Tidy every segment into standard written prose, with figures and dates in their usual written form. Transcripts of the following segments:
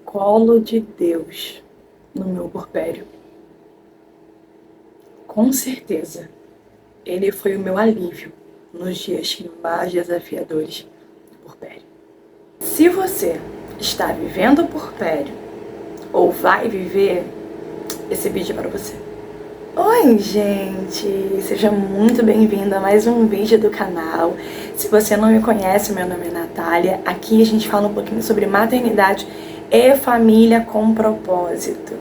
colo de Deus no meu puerpério. Com certeza, ele foi o meu alívio nos dias mais desafiadores do puerpério. Se você está vivendo o puerpério ou vai viver, esse vídeo é para você. Oi, gente! Seja muito bem-vinda a mais um vídeo do canal. Se você não me conhece, meu nome é Natália. Aqui a gente fala um pouquinho sobre maternidade e família com propósito.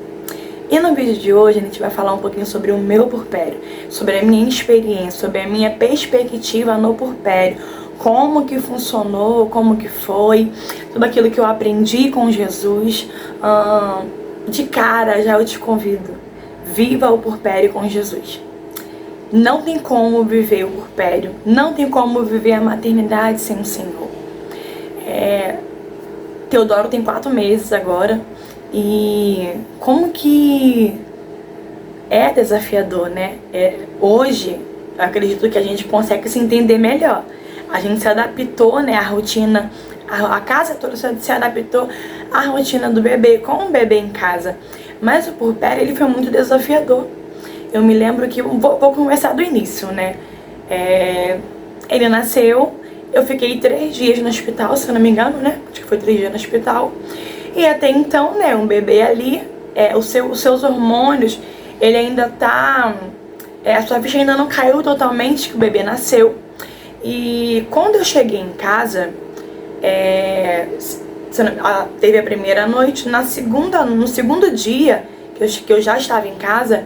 E no vídeo de hoje a gente vai falar um pouquinho sobre o meu puerpério, sobre a minha experiência, sobre a minha perspectiva no puerpério, como que funcionou, como que foi, tudo aquilo que eu aprendi com Jesus. De cara, já eu te convido. Viva o puerpério com Jesus. Não tem como viver o puerpério, não tem como viver a maternidade sem o Senhor. Teodoro tem 4 meses agora e como que é desafiador, né? Hoje, eu acredito que a gente consegue se entender melhor. A gente se adaptou, né, à rotina, a casa toda se adaptou à rotina do bebê, com o bebê em casa. Mas o puerpério, ele foi muito desafiador. Eu me lembro que, vou começar do início, né? Ele nasceu, eu fiquei 3 dias no hospital, se eu não me engano, né? Acho que foi 3 dias no hospital. E até então, né, um bebê ali, os seus hormônios, ele ainda tá... a sua ficha ainda não caiu totalmente, que o bebê nasceu. E quando eu cheguei em casa, teve a primeira noite, no segundo dia que eu já estava em casa,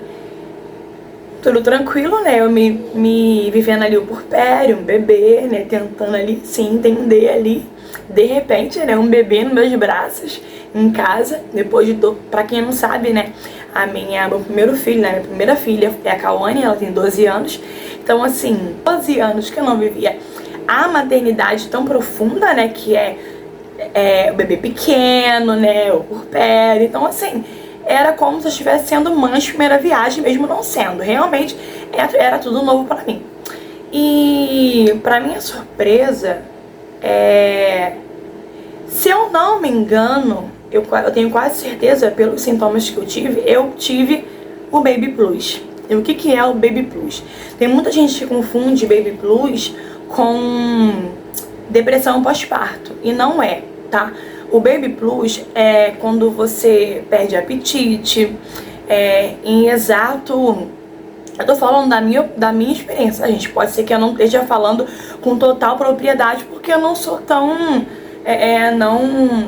tudo tranquilo, né? Eu me vivendo ali o puerpério, um bebê, né? Tentando ali se entender ali. De repente, né? Um bebê nos meus braços em casa. Depois pra quem não sabe, né? Meu primeiro filho, né? Minha primeira filha é a Cauane, ela tem 12 anos. Então, assim, 12 anos que eu não vivia a maternidade tão profunda, né? Que o bebê pequeno, né? O puerpério. Então, assim, era como se eu estivesse sendo mãe de primeira viagem, mesmo não sendo. Realmente, era tudo novo pra mim. E, pra minha surpresa, se eu não me engano, eu tenho quase certeza, pelos sintomas que eu tive o Baby Blues. E o que é o Baby Blues? Tem muita gente que confunde Baby Blues com depressão pós-parto, e não é, tá? O Baby Blues é quando você perde apetite, eu tô falando da minha experiência, gente. Pode ser que eu não esteja falando com total propriedade, porque eu não sou tão...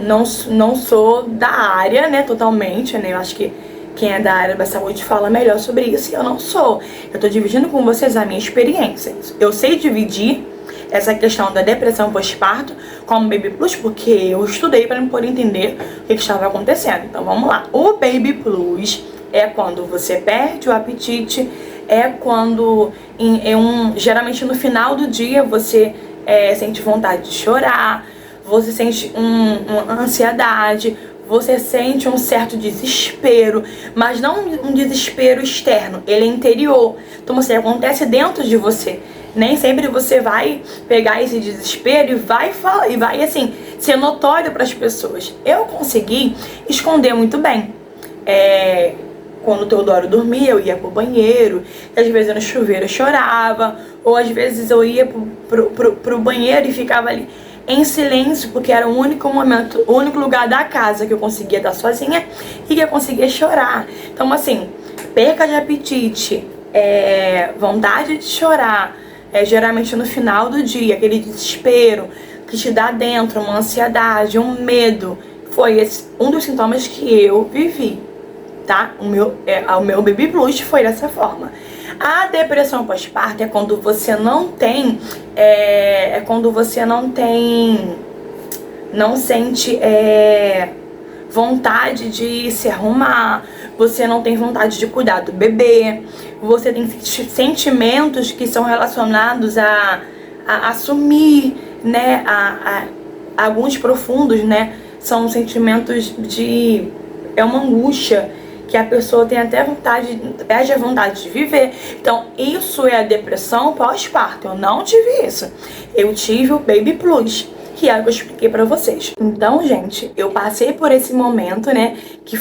não sou da área, né, totalmente, né? Eu acho que quem é da área da saúde fala melhor sobre isso, e eu não sou. Eu tô dividindo com vocês a minha experiência. Eu sei dividir essa questão da depressão pós-parto como Baby Blues, porque eu estudei para poder entender o que estava acontecendo. Então vamos lá. O Baby Blues é quando você perde o apetite, é quando geralmente no final do dia você sente vontade de chorar, você sente uma ansiedade, você sente um certo desespero, mas não um desespero externo, ele é interior. Então, assim, acontece dentro de você. Nem sempre você vai pegar esse desespero e vai falar, e vai, assim, ser notório para as pessoas. Eu consegui esconder muito bem. Quando o Teodoro dormia, eu ia pro banheiro, e às vezes no chuveiro eu chorava, ou às vezes eu ia pro banheiro e ficava ali em silêncio, porque era o único momento, o único lugar da casa que eu conseguia estar sozinha e que eu conseguia chorar. Então, assim, perca de apetite, vontade de chorar, geralmente no final do dia, aquele desespero que te dá dentro, uma ansiedade, um medo, foi um dos sintomas que eu vivi, tá? O meu Baby Blues foi dessa forma. A depressão pós-parto é quando você não tem, não sente vontade de se arrumar, você não tem vontade de cuidar do bebê, você tem sentimentos que são relacionados a assumir, né, a alguns profundos, né, são sentimentos é uma angústia que a pessoa tem até perde a vontade de viver. Então, isso é a depressão pós-parto. Eu não tive isso. Eu tive o Baby Blues, que é o que eu expliquei pra vocês. Então, gente, eu passei por esse momento, né, que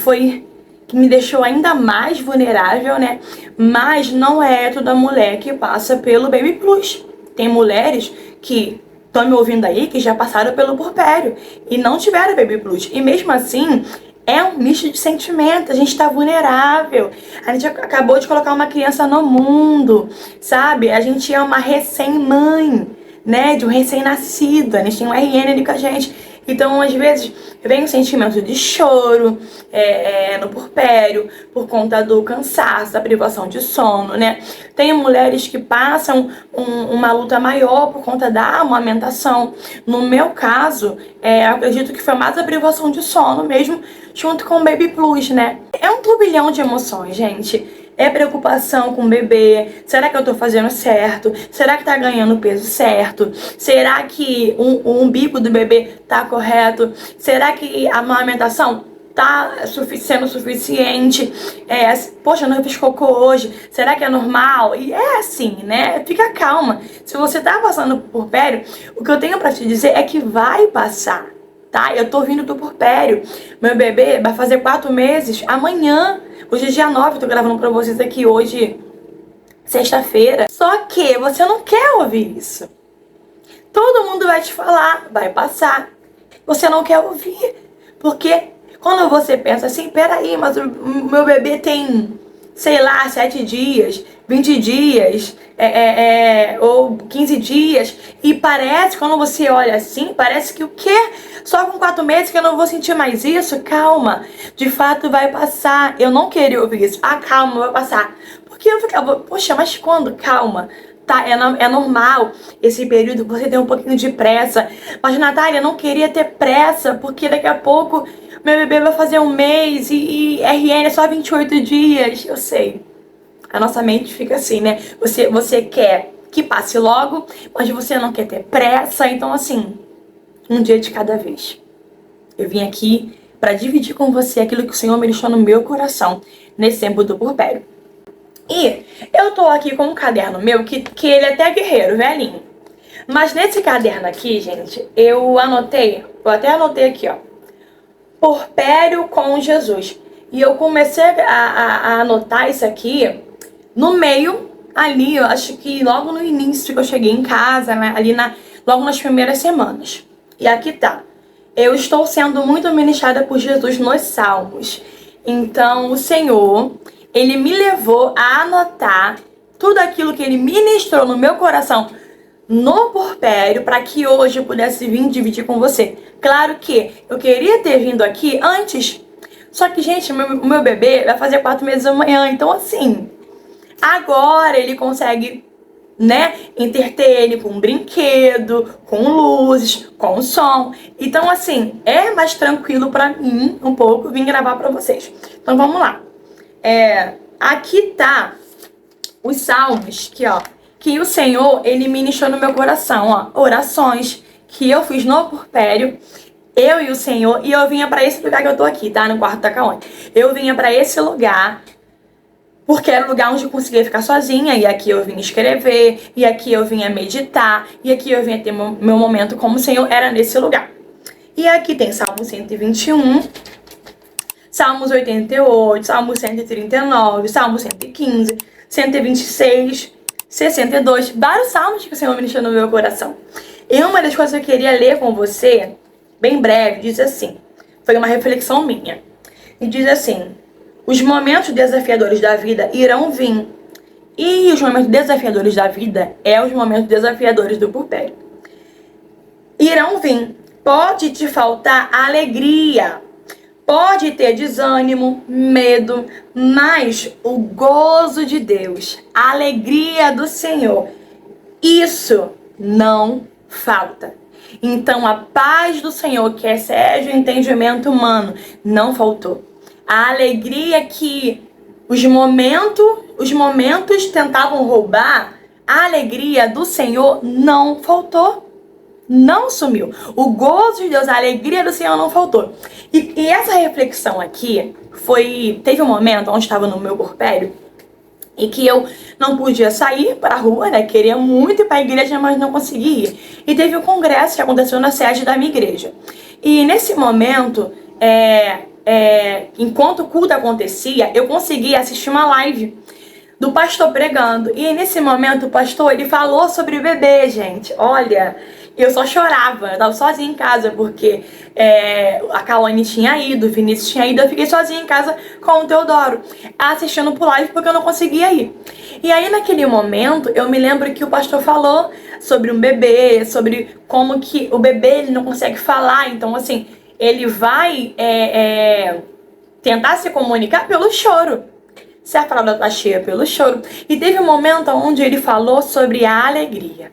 me deixou ainda mais vulnerável, né? Mas não é toda mulher que passa pelo Baby Plus. Tem mulheres que estão me ouvindo aí que já passaram pelo puerpério e não tiveram Baby Plus. E mesmo assim, é um misto de sentimentos. A gente tá vulnerável. A gente acabou de colocar uma criança no mundo, sabe? A gente é uma recém-mãe, né? De um recém-nascido. A gente tem um RN ali com a gente. Então, às vezes, vem um sentimento de choro no puerpério, por conta do cansaço, da privação de sono, né? Tem mulheres que passam uma luta maior por conta da amamentação. No meu caso, eu acredito que foi mais a privação de sono mesmo, junto com o Baby Plus, né? É um turbilhão de emoções, gente. É preocupação com o bebê. Será que eu tô fazendo certo? Será que tá ganhando o peso certo? Será que o umbigo do bebê tá correto? Será que a amamentação tá sendo suficiente? Poxa, não fiz cocô hoje. Será que é normal? E é assim, né? Fica calma. Se você tá passando por puerpério, o que eu tenho pra te dizer é que vai passar, tá? Eu tô vindo do puerpério. Meu bebê vai fazer 4 meses amanhã. Hoje é dia 9, tô gravando pra vocês aqui hoje, sexta-feira. Só que você não quer ouvir isso. Todo mundo vai te falar, vai passar. Você não quer ouvir. Porque quando você pensa assim, peraí, mas o meu bebê tem, sei lá, 7 dias, 20 dias, ou 15 dias. E parece, quando você olha assim, parece que o quê? Só com 4 meses que eu não vou sentir mais isso? Calma, de fato vai passar. Eu não queria ouvir isso. Ah, calma, vai passar. Porque eu ficava, poxa, mas quando? Calma. Tá, é normal esse período você ter um pouquinho de pressa. Mas, Natália, eu não queria ter pressa, porque daqui a pouco meu bebê vai fazer 1 mês e RN é só 28 dias. Eu sei. A nossa mente fica assim, né? Você quer que passe logo, mas você não quer ter pressa. Então, assim, um dia de cada vez. Eu vim aqui para dividir com você aquilo que o Senhor me deixou no meu coração nesse tempo do puerpério. E eu tô aqui com um caderno meu que ele é até guerreiro, velhinho. Mas nesse caderno aqui, gente, eu até anotei aqui, ó. Puerpério com Jesus. E eu comecei a anotar isso aqui no meio, ali, eu acho que logo no início que eu cheguei em casa, né, ali logo nas primeiras semanas. E aqui tá. Eu estou sendo muito ministrada por Jesus nos Salmos. Então, o Senhor, Ele me levou a anotar tudo aquilo que Ele ministrou no meu coração no puerpério, para que hoje eu pudesse vir dividir com você. Claro que eu queria ter vindo aqui antes, só que, gente, o meu bebê vai fazer 4 meses amanhã, então assim, agora ele consegue, né, entreter ele com um brinquedo, com luzes, com som. Então, assim, é mais tranquilo pra mim, um pouco, vir gravar pra vocês. Então, vamos lá. Aqui tá os salmos, que o Senhor, Ele ministrou no meu coração, ó. Orações que eu fiz no puerpério, eu e o Senhor, e eu vinha pra esse lugar que eu tô aqui, tá? No quarto da Caone. Eu vinha pra esse lugar porque era o lugar onde eu conseguia ficar sozinha, e aqui eu vinha escrever, e aqui eu vinha meditar, e aqui eu vinha ter meu momento como o Senhor, era nesse lugar. E aqui tem Salmo 121, Salmos 88, Salmo 139, Salmo 115, 126, 62, vários salmos que o Senhor ministrou no meu coração. E uma das coisas que eu queria ler com você, bem breve, diz assim, foi uma reflexão minha, e diz assim: os momentos desafiadores da vida irão vir. E os momentos desafiadores da vida os momentos desafiadores do puerpério. Irão vir. Pode te faltar alegria. Pode ter desânimo, medo, mas o gozo de Deus, a alegria do Senhor, isso não falta. Então a paz do Senhor, que excede o entendimento humano, não faltou. A alegria que os momentos tentavam roubar, a alegria do Senhor não faltou. Não sumiu. O gozo de Deus, a alegria do Senhor não faltou. E essa reflexão aqui teve um momento onde estava no meu puerpério, e que eu não podia sair para a rua, né? Queria muito ir para a igreja, mas não conseguia ir. E teve um congresso que aconteceu na sede da minha igreja. E nesse momento, enquanto o culto acontecia, eu conseguia assistir uma live do pastor pregando. E nesse momento o pastor, ele falou sobre o bebê, gente. Olha, eu só chorava, eu tava sozinha em casa, porque a Kawane tinha ido, o Vinícius tinha ido, eu fiquei sozinha em casa com o Teodoro, assistindo por live porque eu não conseguia ir. E aí naquele momento, eu me lembro que o pastor falou sobre um bebê, sobre como que o bebê ele não consegue falar, então assim, ele vai tentar se comunicar pelo choro. Se a palavra tá cheia pelo choro. E teve um momento onde ele falou sobre a alegria.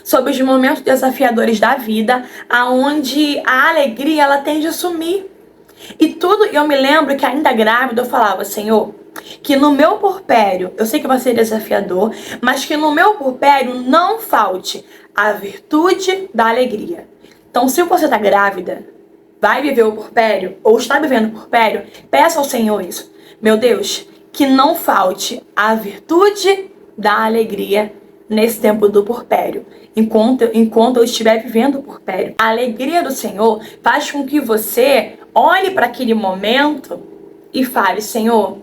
Sobre os momentos desafiadores da vida, aonde a alegria ela tende a sumir. E tudo, eu me lembro que ainda grávida eu falava, Senhor, que no meu puerpério, eu sei que vai ser desafiador, mas que no meu puerpério não falte a virtude da alegria. Então, se você tá grávida, vai viver o puerpério, ou está vivendo o puerpério, peça ao Senhor isso. Meu Deus, que não falte a virtude da alegria nesse tempo do puerpério, enquanto eu estiver vivendo o puerpério. A alegria do Senhor faz com que você olhe para aquele momento e fale, Senhor,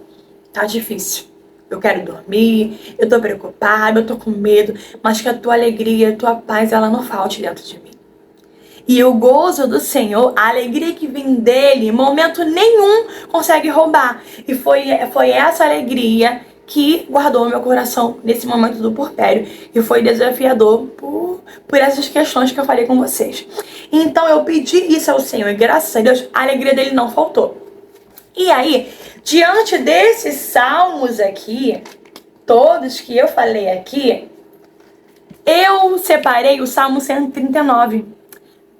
tá difícil. Eu quero dormir, eu tô preocupada, eu tô com medo, mas que a tua alegria, a tua paz, ela não falte dentro de mim. E o gozo do Senhor, a alegria que vem dele, em momento nenhum consegue roubar. E foi essa alegria que guardou meu coração nesse momento do puerpério. E foi desafiador por essas questões que eu falei com vocês. Então eu pedi isso ao Senhor e graças a Deus a alegria dele não faltou. E aí, diante desses salmos aqui, todos que eu falei aqui, eu separei o Salmo 139.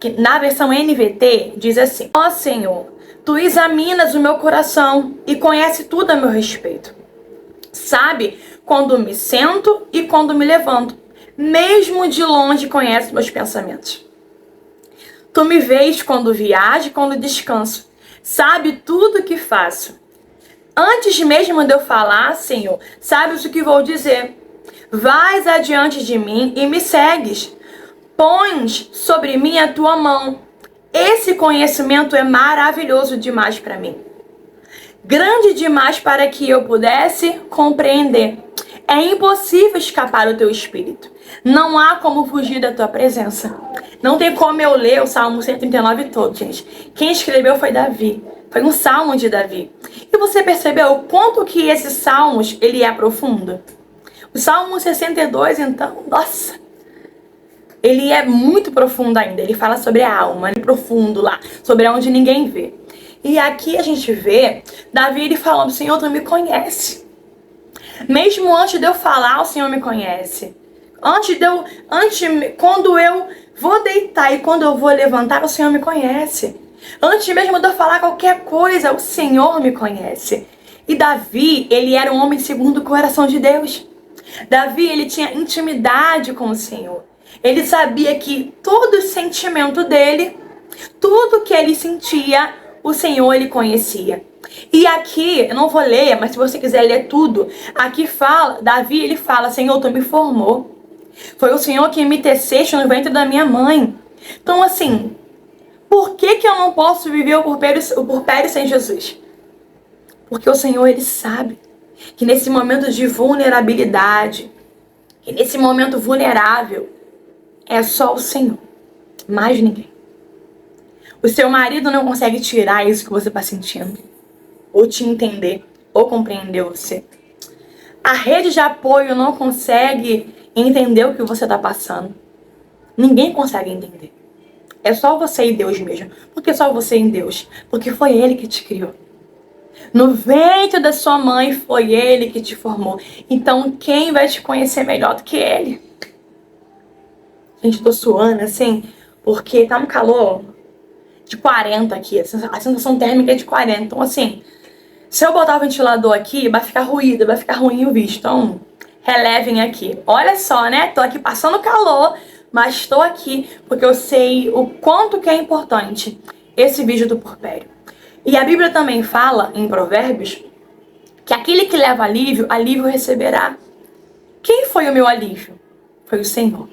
Que na versão NVT diz assim: Ó Senhor, tu examinas o meu coração e conhece tudo a meu respeito. Sabe quando me sento e quando me levanto. Mesmo de longe conhece meus pensamentos. Tu me vês quando viajo e quando descanso. Sabe tudo o que faço. Antes mesmo de eu falar, Senhor, sabes o que vou dizer. Vais adiante de mim e me segues. Pões sobre mim a tua mão. Esse conhecimento é maravilhoso demais para mim. Grande demais para que eu pudesse compreender. É impossível escapar do teu espírito. Não há como fugir da tua presença. Não tem como eu ler o Salmo 139 todo, gente. Quem escreveu foi Davi. Foi um salmo de Davi. E você percebeu o quanto que esses salmos, ele é profundo? O Salmo 62, então, nossa... ele é muito profundo ainda, ele fala sobre a alma, ele é profundo lá, sobre onde ninguém vê. E aqui a gente vê Davi ele falando, Senhor, tu me conhece. Mesmo antes de eu falar, o Senhor me conhece. Quando eu vou deitar e quando eu vou levantar, o Senhor me conhece. Antes mesmo de eu falar qualquer coisa, o Senhor me conhece. E Davi, ele era um homem segundo o coração de Deus. Davi, ele tinha intimidade com o Senhor. Ele sabia que todo o sentimento dele, tudo que ele sentia, o Senhor ele conhecia. E aqui, eu não vou ler, mas se você quiser ler tudo, aqui fala, Davi ele fala, Senhor, tu me formou. Foi o Senhor que me teceste no ventre da minha mãe. Então assim, por que eu não posso viver o puerpério sem Jesus? Porque o Senhor ele sabe que nesse momento de vulnerabilidade, que nesse momento vulnerável, é só o Senhor, mais ninguém. O seu marido não consegue tirar isso que você está sentindo, ou te entender, ou compreender você. A rede de apoio não consegue entender o que você está passando. Ninguém consegue entender. É só você e Deus mesmo. Por que só você e Deus? Porque foi Ele que te criou. No ventre da sua mãe foi Ele que te formou. Então quem vai te conhecer melhor do que Ele? Gente, tô suando assim, porque tá um calor de 40 aqui. A sensação térmica é de 40. Então, assim, se eu botar o ventilador aqui, vai ficar ruído, vai ficar ruim o vídeo. Então, relevem aqui. Olha só, né? Tô aqui passando calor, mas estou aqui porque eu sei o quanto que é importante esse vídeo do puerpério. E a Bíblia também fala, em Provérbios, que aquele que leva alívio, alívio receberá. Quem foi o meu alívio? Foi o Senhor.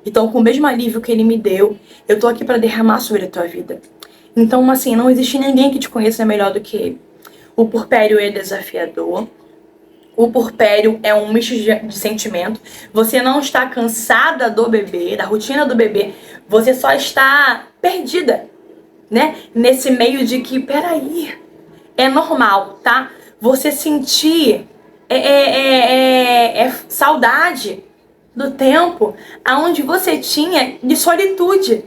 Então, com o mesmo alívio que Ele me deu, eu tô aqui para derramar sobre a tua vida. Então, assim, não existe ninguém que te conheça melhor do que Ele. O puerpério é desafiador. O puerpério é um misto de sentimento. Você não está cansada do bebê, da rotina do bebê. Você só está perdida, né? Nesse meio de que, peraí, é normal, tá? Você sentir saudade do tempo aonde você tinha de solitude.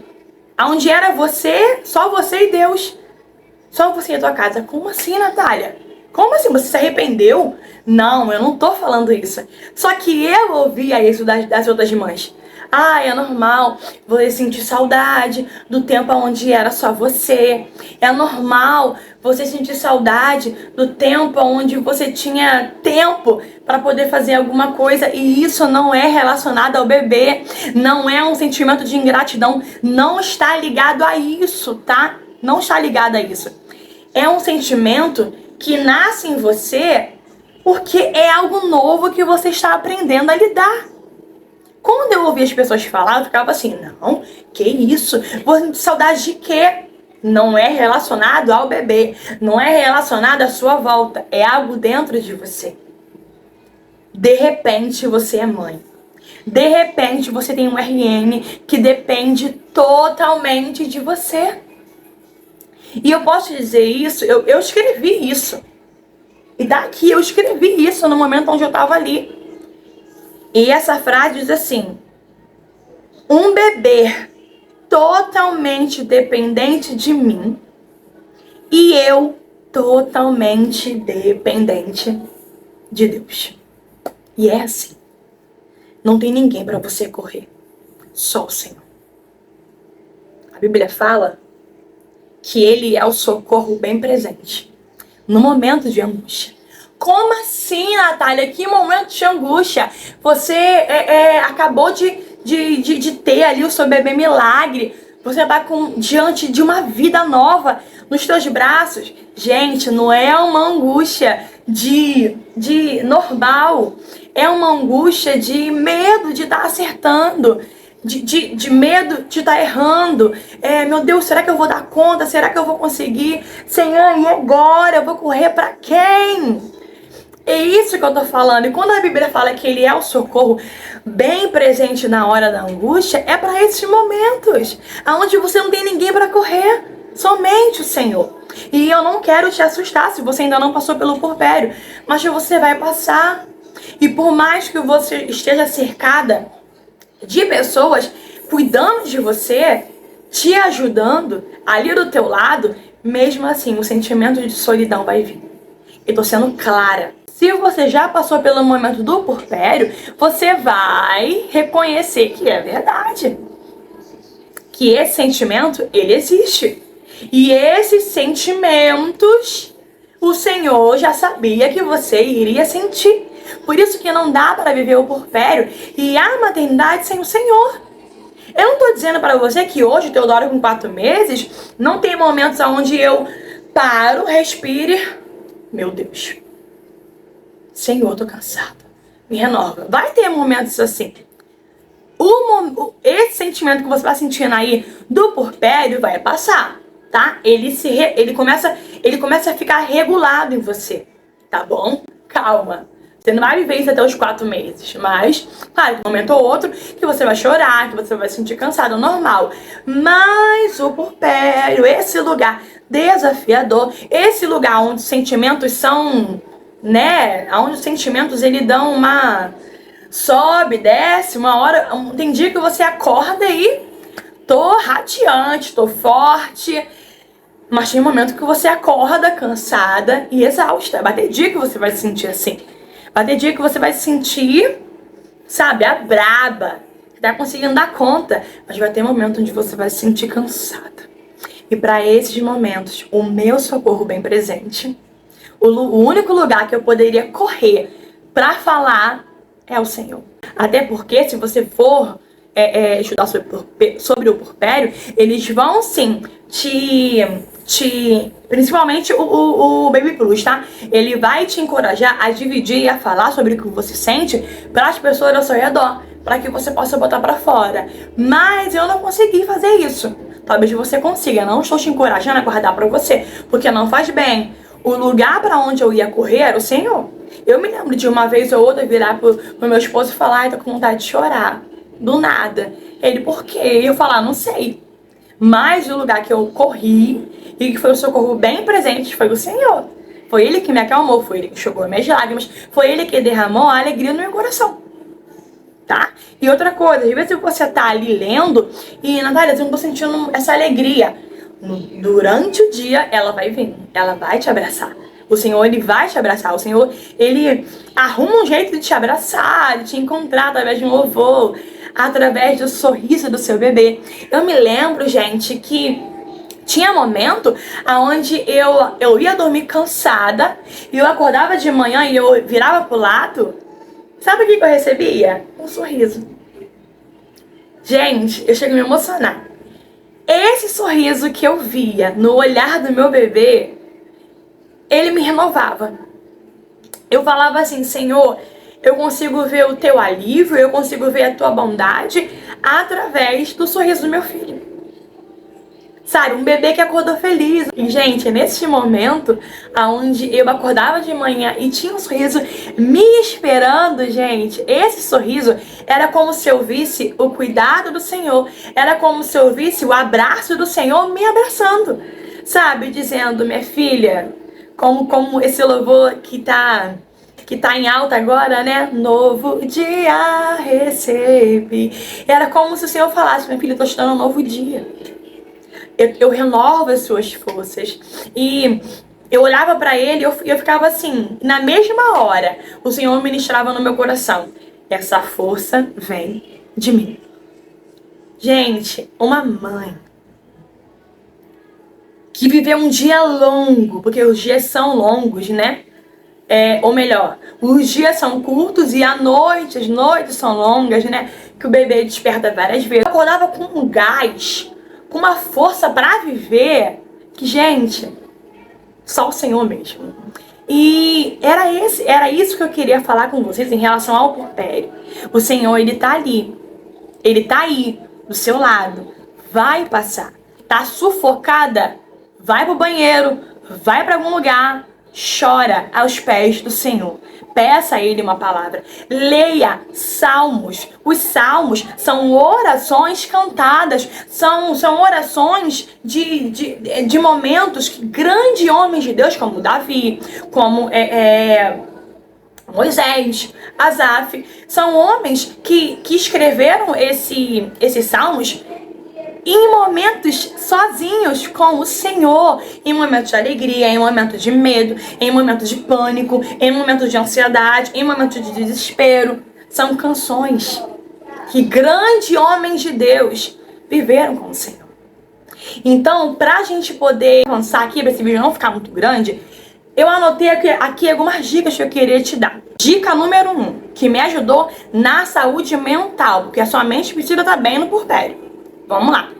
Aonde era você, só você e Deus. Só você e a tua casa. Como assim, Natália? Como assim? Você se arrependeu? Não, eu não tô falando isso. Só que eu ouvia isso das outras mães. Ah, é normal você sentir saudade do tempo onde era só você. É normal você sentir saudade do tempo onde você tinha tempo para poder fazer alguma coisa. E isso não é relacionado ao bebê. Não é um sentimento de ingratidão. Não está ligado a isso, tá? Não está ligado a isso. É um sentimento que nasce em você porque é algo novo que você está aprendendo a lidar. Quando eu ouvia as pessoas falar, eu ficava assim, não, que isso? Vou sentir saudade de quê? Não é relacionado ao bebê, não é relacionado à sua volta, é algo dentro de você. De repente você é mãe. De repente você tem um RN que depende totalmente de você. E eu posso dizer isso, eu escrevi isso. E daqui eu escrevi isso no momento onde eu estava ali. E essa frase diz assim: um bebê totalmente dependente de mim e eu totalmente dependente de Deus. E é assim. Não tem ninguém para você correr, só o Senhor. A Bíblia fala que Ele é o socorro bem presente no momento de angústia. Como assim, Natália? Que momento de angústia? Você acabou de ter ali o seu bebê milagre. Você vai diante de uma vida nova nos teus braços. Gente, não é uma angústia de normal. É uma angústia de medo de estar acertando. De medo de estar errando. Meu Deus, será que eu vou dar conta? Será que eu vou conseguir? Senhor, e agora? Eu vou correr para quem? É isso que eu tô falando. E quando a Bíblia fala que Ele é o socorro bem presente na hora da angústia, é para esses momentos onde você não tem ninguém para correr, somente o Senhor. E eu não quero te assustar se você ainda não passou pelo puerpério, mas você vai passar. E por mais que você esteja cercada de pessoas cuidando de você, te ajudando ali do teu lado, mesmo assim o sentimento de solidão vai vir. Eu tô sendo clara. Se você já passou pelo momento do puerpério, você vai reconhecer que é verdade. Que esse sentimento, ele existe. E esses sentimentos, o Senhor já sabia que você iria sentir. Por isso que não dá para viver o puerpério e a maternidade sem o Senhor. Eu não tô dizendo para você que hoje, Teodoro com 4 meses, não tem momentos onde eu paro, respire. Meu Deus. Senhor, tô cansada. Me renova. Vai ter momentos assim. Esse sentimento que você vai sentindo aí do puerpério vai passar, tá? Ele começa a ficar regulado em você, tá bom? Calma. Você não vai viver isso até os 4 meses, mas, claro, um momento ou outro que você vai chorar, que você vai se sentir cansado, normal. Mas o puerpério, esse lugar desafiador, esse lugar onde os sentimentos são, né, onde os sentimentos ele dão uma sobe, desce, uma hora, tem dia que você acorda e tô radiante, tô forte, mas tem momento que você acorda cansada e exausta. Vai ter dia que você vai se sentir assim. Vai ter dia que você vai se sentir, sabe, a braba, que tá conseguindo dar conta, mas vai ter momento onde você vai se sentir cansada. E para esses momentos, o meu socorro bem presente, o único lugar que eu poderia correr para falar é o Senhor. Até porque se você for estudar sobre o puerpério, eles vão sim te principalmente o Baby Plus, tá? Ele vai te encorajar a dividir e a falar sobre o que você sente para as pessoas ao seu redor, para que você possa botar para fora. Mas eu não consegui fazer isso. Talvez você consiga. Não estou te encorajando a guardar para você, porque não faz bem. O lugar para onde eu ia correr era o Senhor. Eu me lembro de uma vez ou outra virar pro meu esposo e falar: ai, tô com vontade de chorar. Do nada. Ele, por quê? E eu falar: não sei. Mas o lugar que eu corri e que foi um socorro bem presente foi o Senhor. Foi Ele que me acalmou, foi Ele que enxugou minhas lágrimas, foi Ele que derramou a alegria no meu coração. Tá? E outra coisa, às vezes você tá ali lendo e, Natália, eu não tô sentindo essa alegria. Durante o dia, ela vai vir, ela vai te abraçar. O Senhor, Ele vai te abraçar. O Senhor, Ele arruma um jeito de te abraçar, de te encontrar através de um louvor, através do sorriso do seu bebê. Eu me lembro, gente, que tinha momento onde eu ia dormir cansada e eu acordava de manhã e eu virava pro lado. Sabe o que eu recebia? Um sorriso. Gente, eu chego a me emocionar. Esse sorriso que eu via no olhar do meu bebê, ele me renovava. Eu falava assim: Senhor, eu consigo ver o teu alívio, eu consigo ver a tua bondade através do sorriso do meu filho. Sabe, um bebê que acordou feliz. E, gente, nesse momento onde eu acordava de manhã e tinha um sorriso me esperando, gente, esse sorriso era como se eu visse o cuidado do Senhor. Era como se eu visse o abraço do Senhor me abraçando. Sabe, dizendo: minha filha, como esse louvor que tá em alta agora, né? Novo dia recebe. Era como se o Senhor falasse: minha filha, eu tô te dando um novo dia. Eu renovo as suas forças. E eu olhava pra ele e eu ficava assim, na mesma hora, o Senhor ministrava no meu coração: essa força vem de mim. Gente, uma mãe que viveu um dia longo, porque os dias são longos, né? Ou melhor, os dias são curtos e as noites são longas, né? Que o bebê desperta várias vezes. Eu acordava com um gás, com uma força pra viver, que, gente, só o Senhor mesmo. E era isso que eu queria falar com vocês em relação ao puerpério. O Senhor, Ele tá ali. Ele tá aí, do seu lado. Vai passar. Tá sufocada? Vai pro banheiro, vai pra algum lugar, chora aos pés do Senhor. Peça a Ele uma palavra. Leia salmos. Os salmos são orações cantadas. São orações de momentos que grandes homens de Deus, como Davi, como Moisés, Asaf, são homens que escreveram esses salmos em momentos sozinhos com o Senhor, em momentos de alegria, em momentos de medo, em momentos de pânico, em momentos de ansiedade, em momentos de desespero. São canções que grandes homens de Deus viveram com o Senhor. Então, pra gente poder avançar aqui, pra esse vídeo não ficar muito grande, eu anotei aqui algumas dicas que eu queria te dar. Dica número 1, que me ajudou na saúde mental, porque a sua mente precisa estar bem no puerpério. Vamos lá.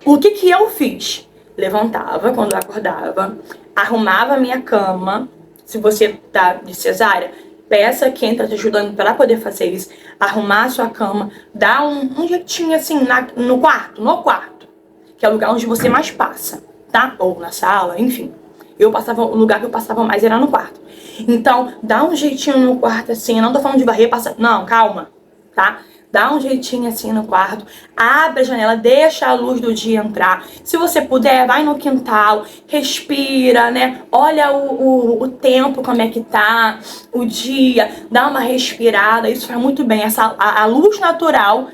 O que eu fiz? Levantava quando eu acordava, arrumava a minha cama. Se você tá de cesárea, peça quem tá te ajudando para poder fazer isso. Arrumar a sua cama, dar um jeitinho assim no quarto, que é o lugar onde você mais passa, tá? Ou na sala, enfim. O lugar que eu passava mais era no quarto. Então, dá um jeitinho no quarto assim, eu não tô falando de varrer, passar, não, calma, tá? Dá um jeitinho assim no quarto, abre a janela, deixa a luz do dia entrar. Se você puder, vai no quintal, respira, né? Olha o tempo, como é que tá, o dia, dá uma respirada, isso faz muito bem. A luz natural,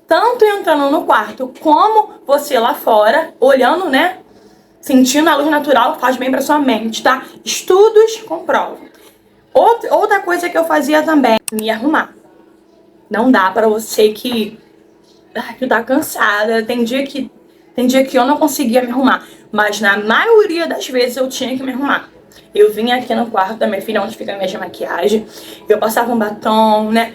tanto entrando no quarto, como você lá fora, olhando, né? Sentindo a luz natural, faz bem pra sua mente, tá? Estudos comprovam. Outra coisa que eu fazia também, me arrumar. Não dá pra você que tá cansada. Tem dia que eu não conseguia me arrumar. Mas na maioria das vezes eu tinha que me arrumar. Eu vinha aqui no quarto da minha filha, onde fica a minha maquiagem. Eu passava um batom, né?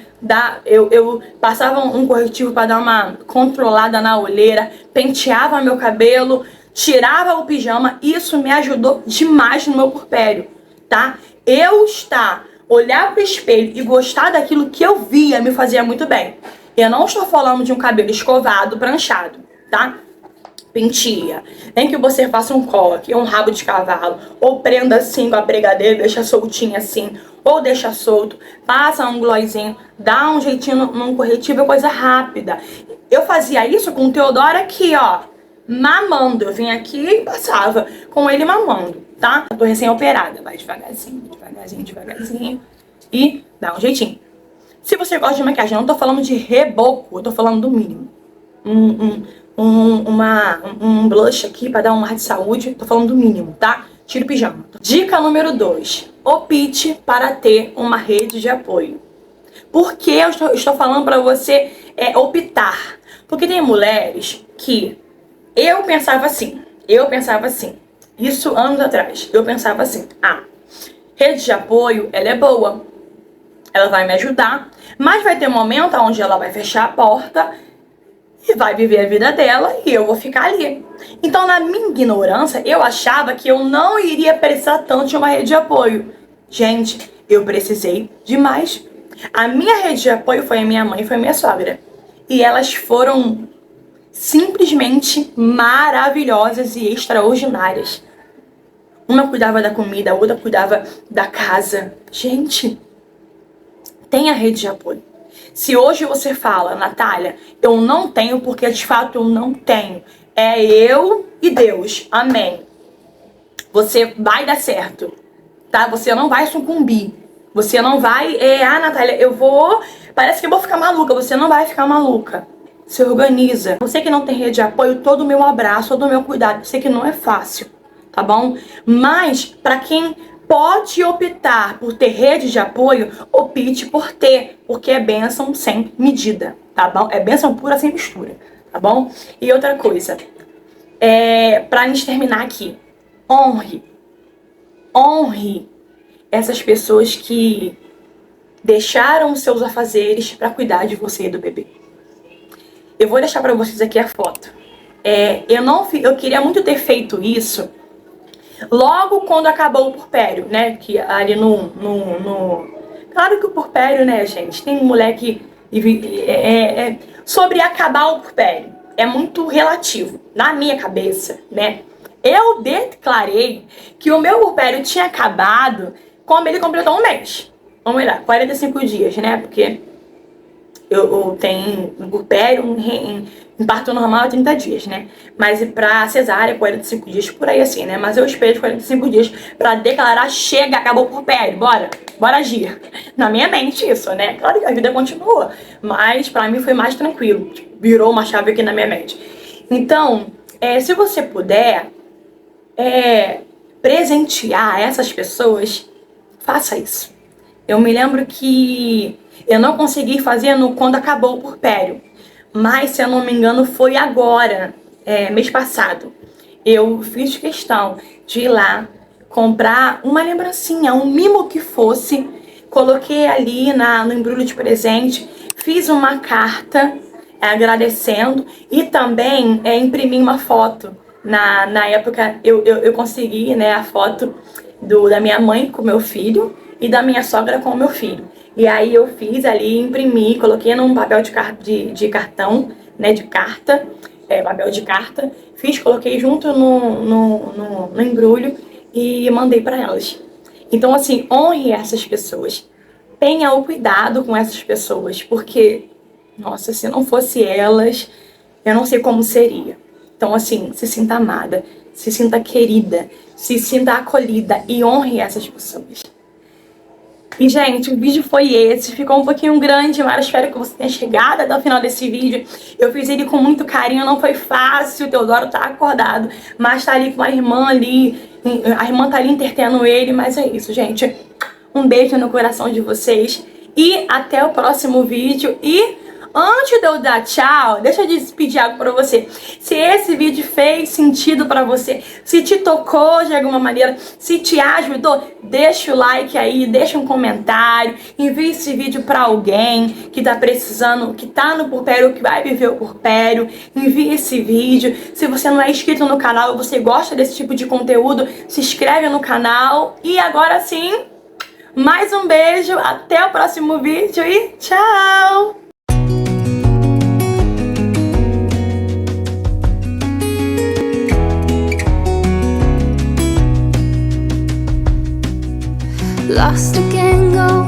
Eu passava um corretivo pra dar uma controlada na olheira. Penteava meu cabelo. tirava o pijama, isso me ajudou demais no meu puerpério, tá? Olhar pro espelho e gostar daquilo que eu via me fazia muito bem. Eu não estou falando de um cabelo escovado, pranchado, tá? Penteia. Nem que você faça um coque, um rabo de cavalo, ou prenda assim com a pregadeira, deixa soltinho assim, ou deixa solto, passa um glossinho, dá um jeitinho num corretivo, é coisa rápida. Eu fazia isso com o Teodoro aqui, ó, mamando. Eu vinha aqui e passava com ele mamando, tá? Eu tô recém-operada, vai devagarzinho, devagarzinho, devagarzinho e dá um jeitinho. Se você gosta de maquiagem, eu não tô falando de reboco, eu tô falando do mínimo. Um blush aqui pra dar um ar de saúde, tô falando do mínimo, tá? Tira o pijama. Dica número 2. Opte para ter uma rede de apoio. Por que eu estou falando pra você optar? Porque tem mulheres que eu pensava assim, isso anos atrás, eu pensava assim, rede de apoio, ela é boa, ela vai me ajudar, mas vai ter um momento onde ela vai fechar a porta e vai viver a vida dela e eu vou ficar ali. Então, na minha ignorância, eu achava que eu não iria precisar tanto de uma rede de apoio. Gente, eu precisei demais. A minha rede de apoio foi a minha mãe e foi a minha sogra. E elas foram simplesmente maravilhosas e extraordinárias. Uma cuidava da comida, a outra cuidava da casa. Gente, tenha rede de apoio. Se hoje você fala, Natália, eu não tenho porque de fato eu não tenho. É eu e Deus. Amém. Você vai dar certo, tá? Você não vai sucumbir. Você não vai, Natália, parece que eu vou ficar maluca. Você não vai ficar maluca. Se organiza. Você que não tem rede de apoio, todo o meu abraço, todo o meu cuidado. Eu sei que não é fácil, tá bom? Mas, pra quem pode optar por ter rede de apoio, opte por ter, porque é bênção sem medida, tá bom? É bênção pura sem mistura, tá bom? E outra coisa, pra gente terminar aqui, honre essas pessoas que deixaram os seus afazeres pra cuidar de você e do bebê. Eu vou deixar pra vocês aqui a foto. Eu queria muito ter feito isso logo quando acabou o puerpério, né? Que ali Claro que o puerpério, né, gente? Tem mulher que... Sobre acabar o puerpério. É muito relativo. Na minha cabeça, né? Eu declarei que o meu puerpério tinha acabado quando ele completou um mês. Vamos lá, 45 dias, né? Porque eu tenho um puerpério, em parto normal 30 dias, né? Mas pra cesárea, 45 dias, por aí assim, né? Mas eu espero 45 dias pra declarar, chega, acabou o puerpério, bora agir. Na minha mente isso, né? Claro que a vida continua, mas pra mim foi mais tranquilo, virou uma chave aqui na minha mente. Então, se você puder presentear essas pessoas, faça isso. Eu me lembro que eu não consegui fazer quando acabou o puerpério. Mas, se eu não me engano, foi agora, mês passado. Eu fiz questão de ir lá comprar uma lembrancinha, um mimo que fosse. Coloquei ali no embrulho de presente. Fiz uma carta agradecendo. E também imprimi uma foto. Na época, eu consegui, né, a foto da minha mãe com o meu filho e da minha sogra com o meu filho. E aí eu fiz ali, imprimi, coloquei num papel de cartão, né, de carta, papel de carta, coloquei junto no embrulho e mandei para elas. Então, assim, honre essas pessoas. Tenha o cuidado com essas pessoas, porque, nossa, se não fosse elas, eu não sei como seria. Então, assim, se sinta amada, se sinta querida, se sinta acolhida e honre essas pessoas. E, gente, o vídeo foi esse. Ficou um pouquinho grande, mas espero que você tenha chegado até o final desse vídeo. Eu fiz ele com muito carinho, não foi fácil. O Teodoro tá acordado, mas tá ali com a irmã ali. A irmã tá ali entretendo ele, mas é isso, gente. Um beijo no coração de vocês. E até o próximo vídeo. E Antes de eu dar tchau, deixa eu despedir algo pra você. Se esse vídeo fez sentido pra você, se te tocou de alguma maneira, se te ajudou, deixa o like aí, deixa um comentário, envie esse vídeo pra alguém que tá precisando, que tá no puerpério, que vai viver o puerpério. Envie esse vídeo. Se você não é inscrito no canal, você gosta desse tipo de conteúdo, se inscreve no canal. E agora sim, mais um beijo, até o próximo vídeo e tchau! Lost again, go